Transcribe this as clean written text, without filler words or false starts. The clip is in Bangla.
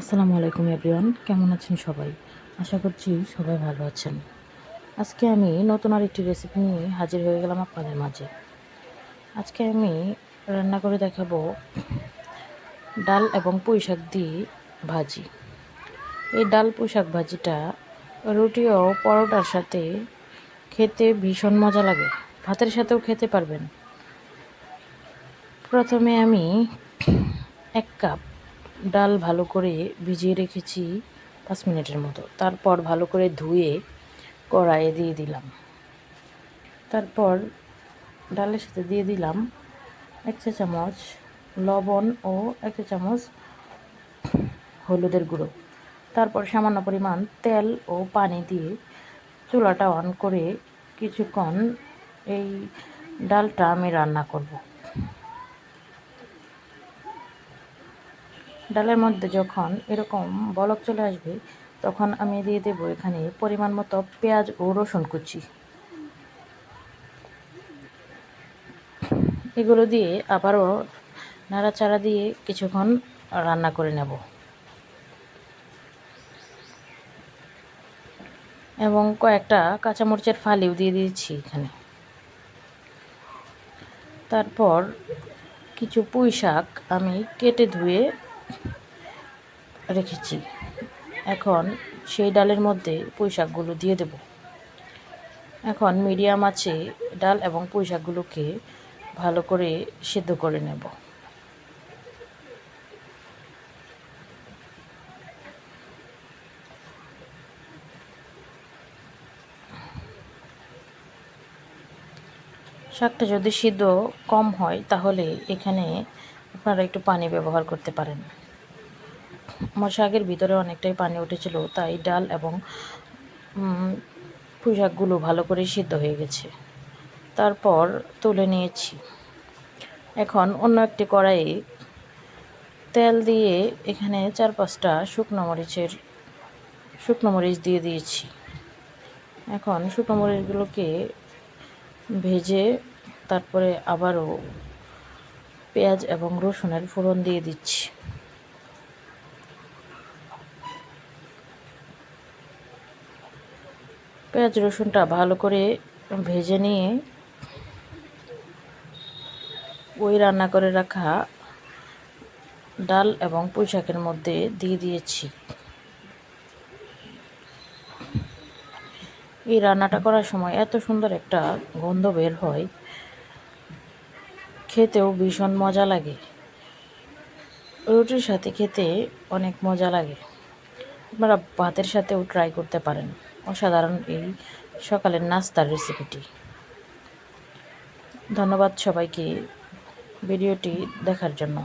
আসসালামু আলাইকুম এভরিওয়ান, কেমন আছেন সবাই? আশা করছি সবাই ভালো আছেন। আজকে আমি নতুন আরেকটি রেসিপি নিয়ে হাজির হয়ে গেলাম আপনাদের মাঝে। আজকে আমি রান্না করে দেখাবো ডাল এবং পুঁই শাক দিয়ে ভাজি। এই ডাল পুঁই শাক ভাজিটা রুটি ও পরোটার সাথে খেতে ভীষণ মজা লাগে। ভাতের সাথেও খেতে পারবেন। প্রথমে আমি 1 কাপ ডাল ভালো করে ভিজিয়ে রেখেছি 5 মিনিটের মতো। তারপর ভালো করে ধুয়ে কড়াইয়ে দিয়ে দিলাম। তারপর ডালের সাথে দিয়ে দিলাম 1 চা চামচ লবণ ও 1 চা চামচ হলুদের গুঁড়ো। তারপর সামান্য পরিমাণ তেল ও পানি দিয়ে চুলাটা অন করে কিছুক্ষণ এই ডালটা আমি রান্না করব। ডালের মধ্যে যখন এরকম বলক চলে আসবে তখন আমি দিয়ে দেব এখানে পরিমাণ মতো পেঁয়াজ ও রসুন কুচি। এগুলো দিয়ে আবারও নাড়াচাড়া দিয়ে কিছুক্ষণ রান্না করে নেব এবং কয়েকটা কাঁচামরিচের ফালিও দিয়ে দিয়েছি এখানে। তারপর কিছু পুঁই শাক আমি কেটে ধুয়ে রেখেছি। এখন সেই ডালের মধ্যে পুঁই শাকগুলো দিয়ে দেব। এখন মিডিয়াম আঁচে ডাল এবং পুঁই শাকগুলোকে ভালো করে সিদ্ধ করে নেব। শাকটা যদি সিদ্ধ কম হয় তাহলে এখানে আপনারা একটু পানি ব্যবহার করতে পারেন। আমার শাকের ভিতরে অনেকটাই পানি উঠেছিল, তাই ডাল এবং পুঁই শাকগুলো ভালো করে সিদ্ধ হয়ে গেছে। তারপর তুলে নিয়েছি। এখন অন্য একটি কড়াইয়ে তেল দিয়ে এখানে 4-5টা শুকনো মরিচ দিয়ে দিয়েছি। এখন শুকনো মরিচগুলোকে ভেজে তারপরে আবারও পেঁয়াজ এবং রসুনের ফোড়ন দিয়ে দিচ্ছি। পেঁয়াজ রসুনটা ভালো করে ভেজে নিয়ে ওই রান্না করে রাখা ডাল এবং পুঁই শাকের মধ্যে দিয়ে দিয়েছি। এই রান্নাটা করার সময় এত সুন্দর একটা গন্ধ বের হয়, খেতেও ভীষণ মজা লাগে। রুটির সাথে খেতে অনেক মজা লাগে। আপনারা ভাতের সাথেও ট্রাই করতে পারেন। অসাধারণ এই সকালের নাস্তার রেসিপিটি। ধন্যবাদ সবাইকে ভিডিওটি দেখার জন্য।